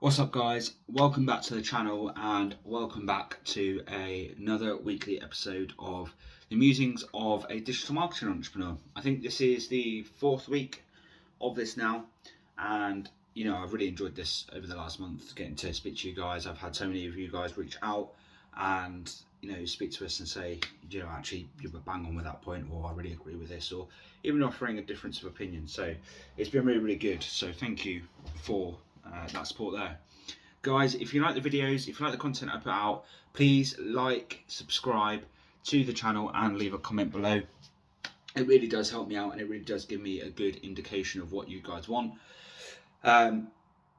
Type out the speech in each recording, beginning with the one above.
What's up, guys? Welcome back to the channel and welcome back to another weekly episode of the musings of a digital marketing entrepreneur. I think this is the fourth week of this now, and I've really enjoyed this over the last month, getting to speak to you guys. I've had so many of you guys reach out and speak to us and say, actually you were bang on with that point, or I really agree with this, or even offering a difference of opinion. So it's been really good. So thank you for that support there. Guys, if you like the videos, if you like the content I put out, please like, subscribe to the channel and leave a comment below. It really does help me out, and it really does give me a good indication of what you guys want.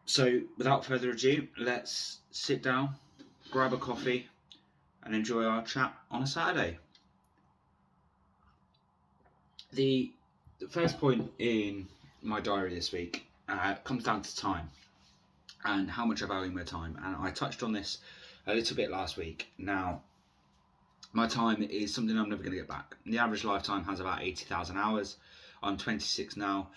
So without further ado, let's sit down, grab a coffee and enjoy our chat on a Saturday. The first point in my diary this week comes down to time and how much I value my time. And I touched on this a little bit last week. Now, my time is something I'm never going to get back. The average lifetime has about 80,000 hours. I'm 26 now.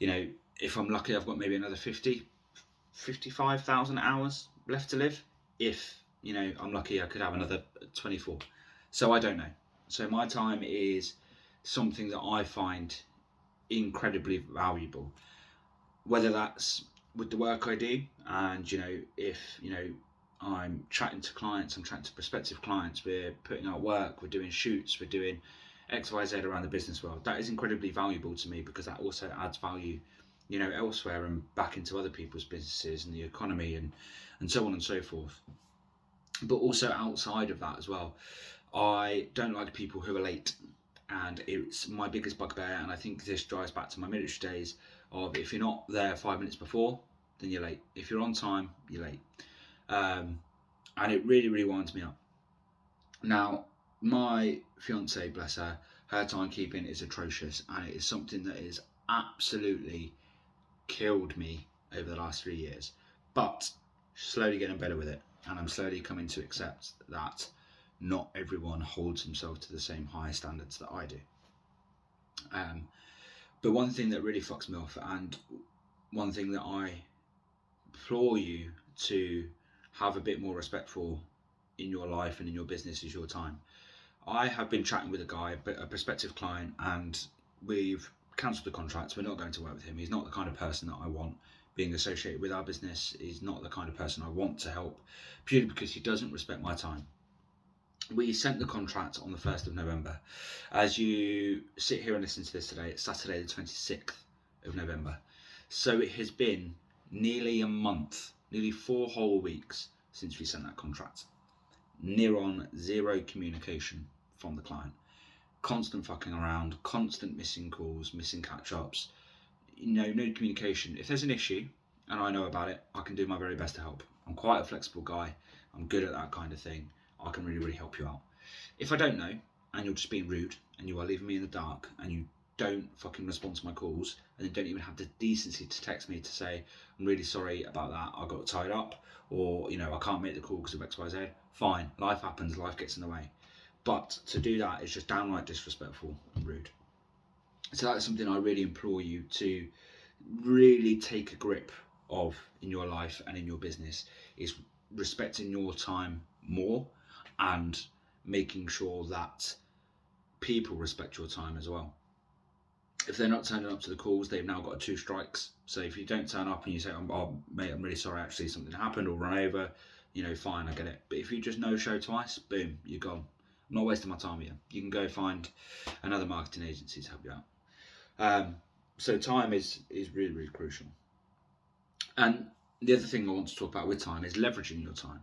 If I'm lucky, I've got maybe another 55,000 hours left to live. If, I'm lucky, I could have another 24. So I don't know. So my time is something that I find incredibly valuable, whether that's with the work I do, and if I'm chatting to clients, I'm chatting to prospective clients, we're putting out work, we're doing shoots, we're doing XYZ around the business world. That is incredibly valuable to me, because that also adds value elsewhere and back into other people's businesses and the economy and so on and so forth. But also outside of that as well, I don't like people who are late, and it's my biggest bugbear. And I think this drives back to my military days of, if you're not there 5 minutes before, then you're late. If you're on time, you're late. And it really winds me up. Now, my fiance, bless her, her timekeeping is atrocious, and it is something that is absolutely killed me over the last 3 years. But slowly getting better with it, and I'm slowly coming to accept that not everyone holds himself to the same high standards that I do. But one thing that really fucks me off, and one thing that I implore you to have a bit more respect for in your life and in your business, is your time. I have been chatting with a guy, a prospective client, and we've cancelled the contract. We're not going to work with him. He's not the kind of person that I want being associated with our business. He's not the kind of person I want to help, purely because he doesn't respect my time. We sent the contract on the 1st of November. As you sit here and listen to this today, it's Saturday the 26th of November. So it has been nearly a month, nearly 4 whole weeks since we sent that contract. Near on zero communication from the client. Constant fucking around, constant missing calls, missing catch-ups. No communication. If there's an issue and I know about it, I can do my very best to help. I'm quite a flexible guy. I'm good at that kind of thing. I can really help you out. If I don't know, and you're just being rude, and you are leaving me in the dark, and you don't fucking respond to my calls, and then don't even have the decency to text me to say, I'm really sorry about that, I got tied up, or I can't make the call because of XYZ, fine, life happens, life gets in the way. But to do that is just downright disrespectful and rude. So that's something I really implore you to really take a grip of in your life and in your business, is respecting your time more, and making sure that people respect your time as well. If they're not turning up to the calls, they've now got 2 strikes. So if you don't turn up and you say, oh mate, I'm really sorry, actually something happened, or run over, fine, I get it. But if you just no show twice, boom, you're gone. I'm not wasting my time here. You can go find another marketing agency to help you out. So time is really crucial. And the other thing I want to talk about with time is leveraging your time.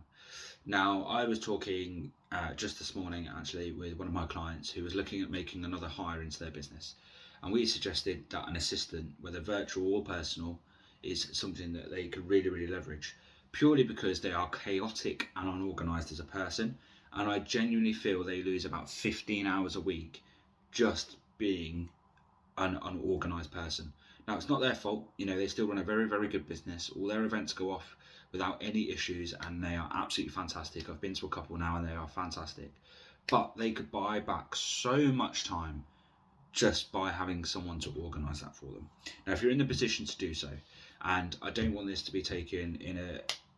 Now, I was talking just this morning actually with one of my clients who was looking at making another hire into their business, and we suggested that an assistant, whether virtual or personal, is something that they could really leverage, purely because they are chaotic and unorganised as a person, and I genuinely feel they lose about 15 hours a week just being an unorganised person. Now, it's not their fault. They still run a very good business. All their events go off without any issues, and they are absolutely fantastic. I've been to a couple now and they are fantastic. But they could buy back so much time just by having someone to organise that for them. Now, if you're in the position to do so, and I don't want this to be taken in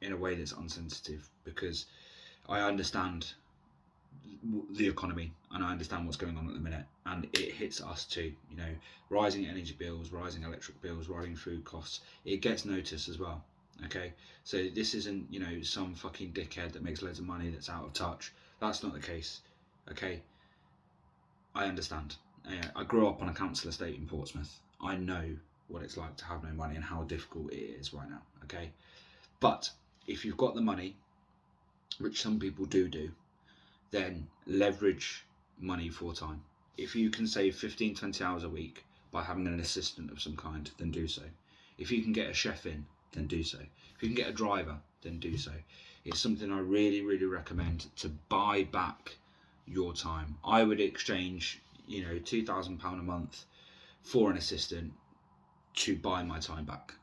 in a way that's unsensitive, because I understand the economy and I understand what's going on at the minute, and it hits us too. You know, rising energy bills, rising electric bills, rising food costs. It gets noticed as well. Okay, so this isn't, you know, some fucking dickhead that makes loads of money that's out of touch. That's not the case. Okay, I understand. I grew up on a council estate in Portsmouth. I know what it's like to have no money and how difficult it is right now. Okay, but if you've got the money, which some people do, then leverage money for time. If you can save 15, 20 hours a week by having an assistant of some kind, then do so. If you can get a chef in, then do so. If you can get a driver, then do so. It's something I really, really recommend, to buy back your time. I would exchange, you know, £2,000 a month for an assistant to buy my time back,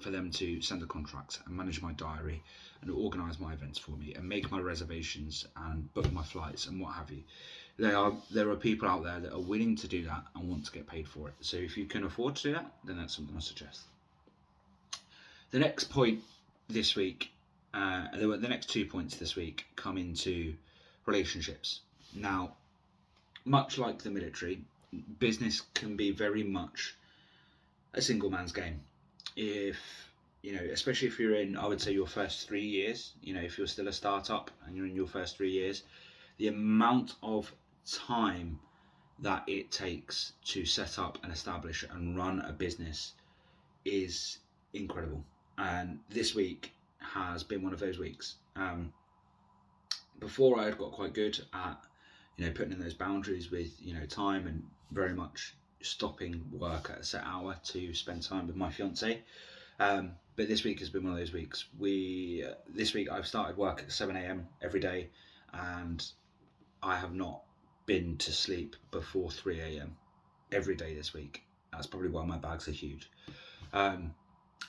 for them to send the contracts and manage my diary and organise my events for me and make my reservations and book my flights and what have you. There are people out there that are willing to do that and want to get paid for it. So if you can afford to do that, then that's something I suggest. The next point this week, the next 2 points this week come into relationships. Now, much like the military, business can be very much a single man's game. If, you know, especially if you're in, I would say, your first 3 years, you know, if you're still a startup and you're in your first 3 years, the amount of time that it takes to set up and establish and run a business is incredible. And this week has been one of those weeks. Before, I had got quite good at, you know, putting in those boundaries with, you know, time, and very much stopping work at a set hour to spend time with my fiance. But this week has been one of those weeks. This week I've started work at 7 a.m. every day, and I have not been to sleep before 3 a.m. every day this week. That's probably why my bags are huge.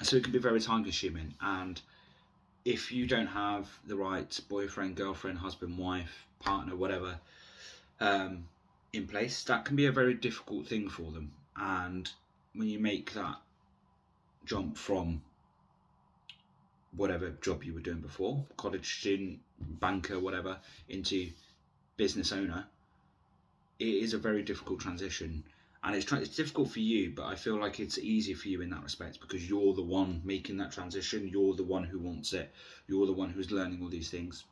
So it can be very time consuming, and if you don't have the right boyfriend, girlfriend, husband, wife, partner, whatever, in place, that can be a very difficult thing for them. And when you make that jump from whatever job you were doing before, college student, banker, whatever, into business owner, it is a very difficult transition. And it's difficult for you, but I feel like it's easy for you in that respect, because you're the one making that transition. You're the one who wants it. You're the one who's learning all these things.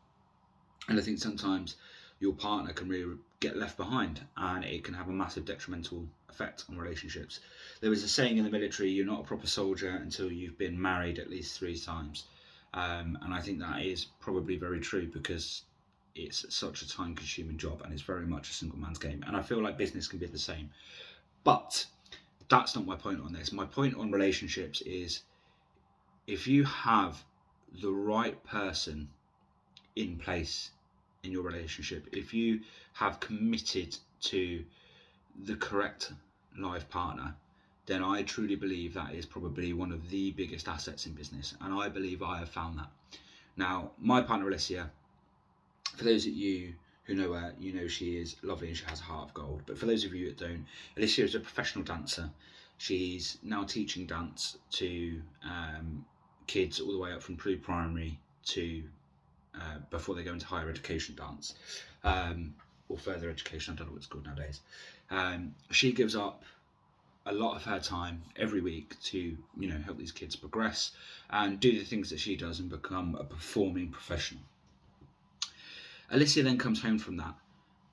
And I think sometimes your partner can really get left behind, and it can have a massive detrimental effect on relationships. There was a saying in the military: you're not a proper soldier until you've been married at least 3 times. And I think that is probably very true, because it's such a time consuming job, and it's very much a single man's game. And I feel like business can be the same. But that's not my point on this. My point on relationships is, if you have the right person in place in your relationship, if you have committed to the correct life partner, then I truly believe that is probably one of the biggest assets in business. And I believe I have found that. Now, my partner Alicia, for those of you who know her, you know she is lovely and she has a heart of gold. But for those of you that don't, Alicia is a professional dancer. She's now teaching dance to kids all the way up from pre-primary to before they go into higher education dance, or further education, I don't know what it's called nowadays. She gives up a lot of her time every week to, you know, help these kids progress and do the things that she does and become a performing professional. Alicia then comes home from that,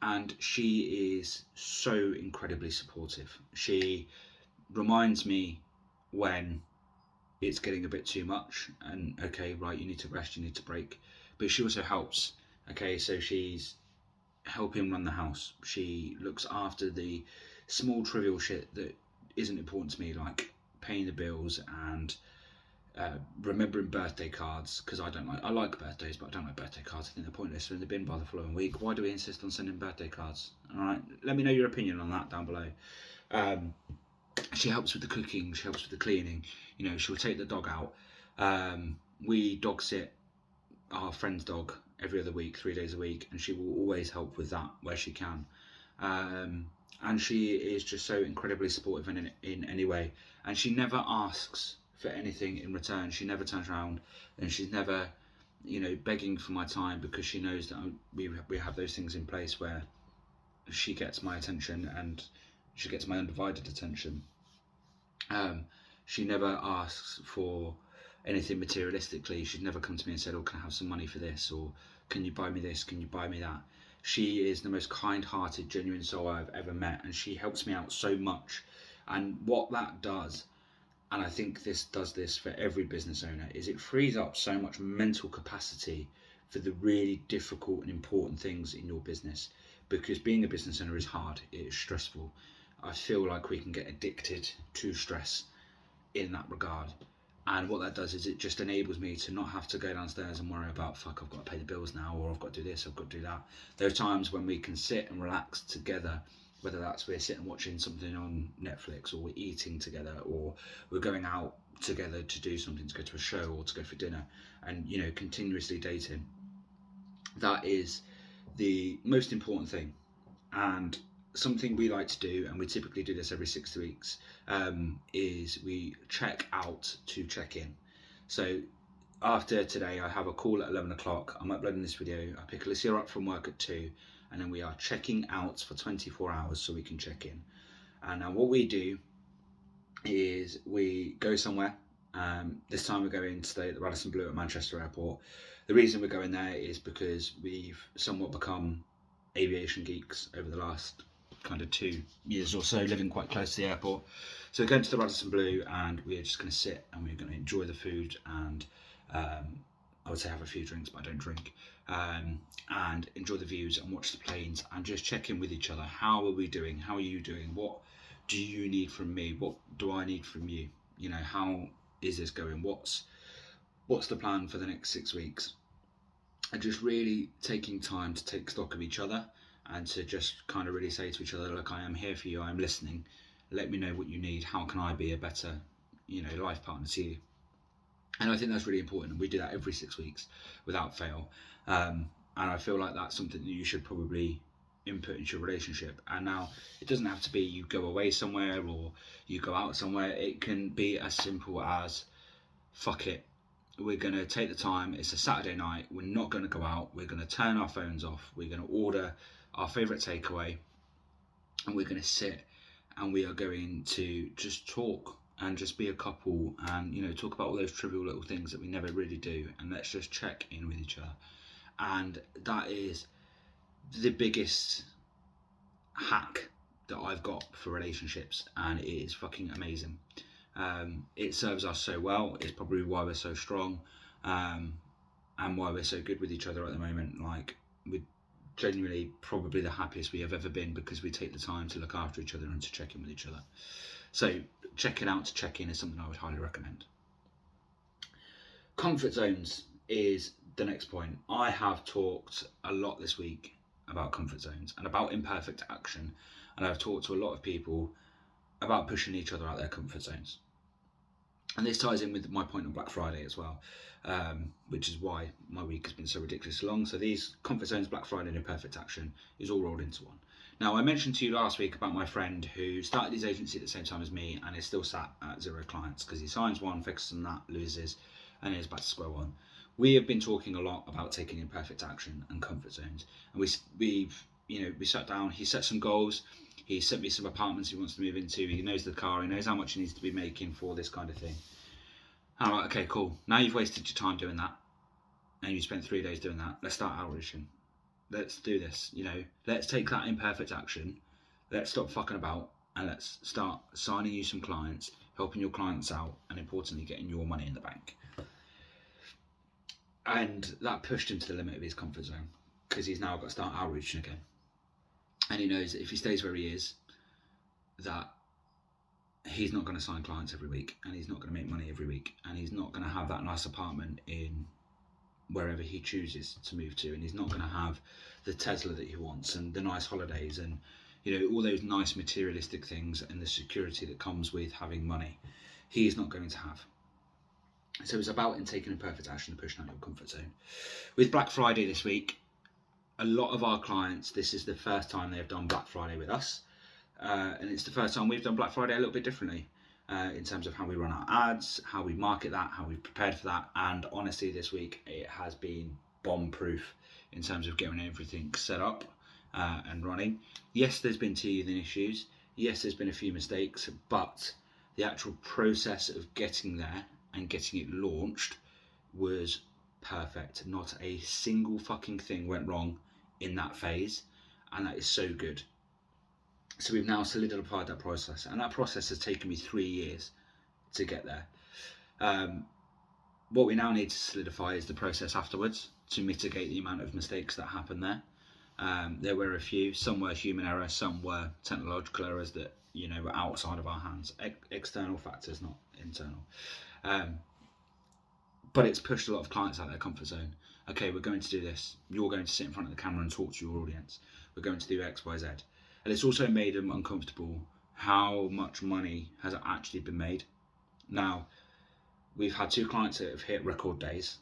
and she is so incredibly supportive. She reminds me when it's getting a bit too much, and okay, right, you need to rest, you need to break. But she also helps. Okay, so she's helping run the house. She looks after the small trivial shit that isn't important to me, like paying the bills and remembering birthday cards, because I like birthdays, but I don't like birthday cards. I think they're pointless. They're in the bin by the following week. Why do we insist on sending birthday cards? All right, let me know your opinion on that down below. She helps with the cooking, she helps with the cleaning. You know, she'll take the dog out. We dog sit our friend's dog every other week, 3 days a week, and she will always help with that where she can. And she is just so incredibly supportive in any way, and she never asks for anything in return. She never turns around, and she's never, begging for my time, because she knows that we have those things in place where she gets my attention and she gets my undivided attention. She never asks for anything materialistically. She's never come to me and said, "Oh, can I have some money for this?" or "Can you buy me this? Can you buy me that?" She is the most kind-hearted, genuine soul I've ever met, and she helps me out so much. And what that does, and I think this does this for every business owner, is it frees up so much mental capacity for the really difficult and important things in your business. Because being a business owner is hard, it is stressful. I feel like we can get addicted to stress in that regard. And what that does is it just enables me to not have to go downstairs and worry about, fuck, I've got to pay the bills now, or I've got to do this, I've got to do that. There are times when we can sit and relax together, whether that's we're sitting watching something on Netflix, or we're eating together, or we're going out together to do something, to go to a show or to go for dinner, and continuously dating. That is the most important thing. And something we like to do, and we typically do this every 6 weeks, is we check out to check in. So after today, I have a call at 11 o'clock. I'm uploading this video. I pick Alicia up from work at 2, and then we are checking out for 24 hours so we can check in. And now what we do is we go somewhere. This time we're going to stay at the Radisson Blu at Manchester Airport. The reason we're going there is because we've somewhat become aviation geeks over the last kind of 2 years or so, living quite close to the airport. So we're going to the Radisson Blu, and we're just going to sit and we're going to enjoy the food, and I would say have a few drinks, but I don't drink, and enjoy the views and watch the planes and just check in with each other. How are we doing? How are you doing? What do you need from me? What do I need from you? How is this going? What's the plan for the next 6 weeks? And just really taking time to take stock of each other, and to just kind of really say to each other, look, I am here for you, I am listening, let me know what you need, how can I be a better life partner to you? And I think that's really important, and we do that every 6 weeks without fail. And I feel like that's something that you should probably input into your relationship. And now it doesn't have to be you go away somewhere or you go out somewhere. It can be as simple as, fuck it, we're going to take the time, it's a Saturday night, we're not going to go out, we're going to turn our phones off, we're going to order our favourite takeaway, and we're going to sit and we are going to just talk and just be a couple, and talk about all those trivial little things that we never really do, and let's just check in with each other. And that is the biggest hack that I've got for relationships, and it is fucking amazing. It serves us so well. It's probably why we're so strong, and why we're so good with each other at the moment. Like, we're genuinely probably the happiest we have ever been, because we take the time to look after each other and to check in with each other. So checking out to check in is something I would highly recommend. Comfort zones is the next point. I have talked a lot this week about comfort zones and about imperfect action, and I've talked to a lot of people about pushing each other out their comfort zones. And this ties in with my point on Black Friday as well, which is why my week has been so ridiculously long. So these comfort zones, Black Friday and imperfect action, is all rolled into one. Now, I mentioned to you last week about my friend who started his agency at the same time as me and is still sat at 0 clients, because he signs one, focuses on that, loses, and is back to square one. We have been talking a lot about taking imperfect action and comfort zones, and we sat down. He set some goals. He sent me some apartments he wants to move into. He knows the car. He knows how much he needs to be making for this kind of thing. I'm like, okay, cool. Now you've wasted your time doing that, and you spent 3 days doing that. Let's start outreaching. Let's do this. Let's take that imperfect action. Let's stop fucking about, and let's start signing you some clients, helping your clients out, and importantly, getting your money in the bank. And that pushed him to the limit of his comfort zone, because he's now got to start outreaching again. And he knows that if he stays where he is, that he's not going to sign clients every week, and he's not going to make money every week, and he's not going to have that nice apartment in wherever he chooses to move to, and he's not going to have the Tesla that he wants, and the nice holidays, and all those nice materialistic things, and the security that comes with having money. He's not going to have. So it's about in taking imperfect action and pushing out your comfort zone. With Black Friday this week, a lot of our clients, this is the first time they've done Black Friday with us, and it's the first time we've done Black Friday a little bit differently. in terms of how we run our ads, how we market that, how we've prepared for that. And honestly, this week it has been bomb-proof in terms of getting everything set up and running. Yes, there's been teething issues. Yes, there's been a few mistakes, but the actual process of getting there and getting it launched was perfect. Not a single fucking thing went wrong in that phase, and that is so good. So we've now solidified that process, and that process has taken me 3 years to get there. What we now need to solidify is the process afterwards to mitigate the amount of mistakes that happen there. There were a few. Some were human errors, some were technological errors that were outside of our hands, external factors, not internal. But it's pushed a lot of clients out of their comfort zone. Okay, we're going to do this. You're going to sit in front of the camera and talk to your audience. We're going to do X, Y, Z. And it's also made them uncomfortable how much money has actually been made. Now, we've had 2 clients that have hit record days,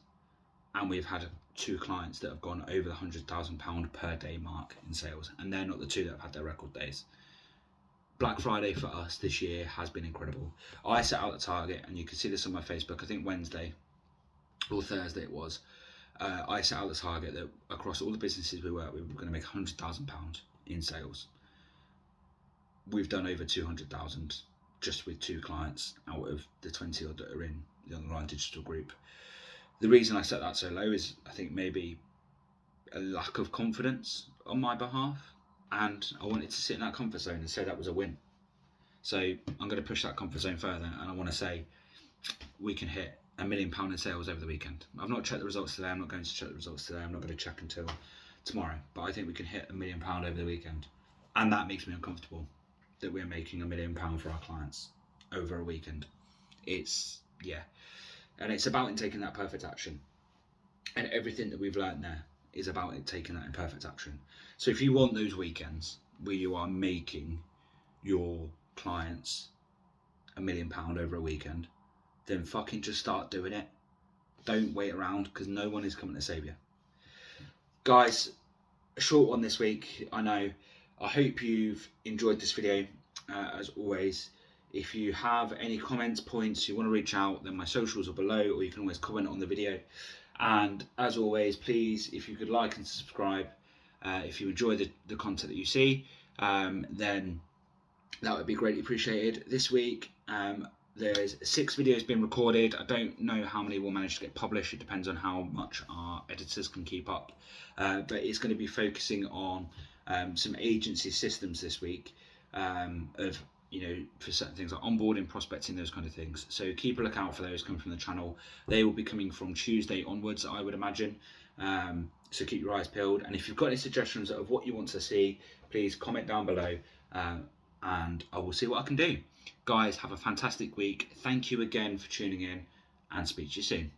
and we've had 2 clients that have gone over the £100,000 per day mark in sales, and they're not the 2 that have had their record days. Black Friday for us this year has been incredible. I set out the target, and you can see this on my Facebook, I think Wednesday or Thursday it was. I set out the target that across all the businesses we work with, we were going to make £100,000 in sales. We've done over 200,000 just with 2 clients out of the 20 odd that are in the online digital group. The reason I set that so low is I think maybe a lack of confidence on my behalf, and I wanted to sit in that comfort zone and say that was a win. So I'm going to push that comfort zone further, and I want to say we can hit £1 million in sales over the weekend. I've not checked the results today. I'm not going to check the results today. I'm not going to check until tomorrow. But I think we can hit £1 million over the weekend, and that makes me uncomfortable that we're making £1 million for our clients over a weekend. And it's about taking that perfect action, and everything that we've learned there is about taking that in perfect action. So if you want those weekends where you are making your clients £1 million over a weekend, then fucking just start doing it. Don't wait around, because no one is coming to save you. Guys, a short one this week, I know. I hope you've enjoyed this video. As always, if you have any comments, points, you want to reach out, then my socials are below, or you can always comment on the video. And as always, please, if you could like and subscribe, if you enjoy the content that you see, then that would be greatly appreciated. This week, there's 6 videos being recorded. I don't know how many will manage to get published. It depends on how much our editors can keep up. But it's going to be focusing on some agency systems this week, for certain things like onboarding, prospecting, those kind of things. So keep a lookout for those coming from the channel. They will be coming from Tuesday onwards, I would imagine. So keep your eyes peeled. And if you've got any suggestions of what you want to see, please comment down below, and I will see what I can do. Guys, have a fantastic week. Thank you again for tuning in, and speak to you soon.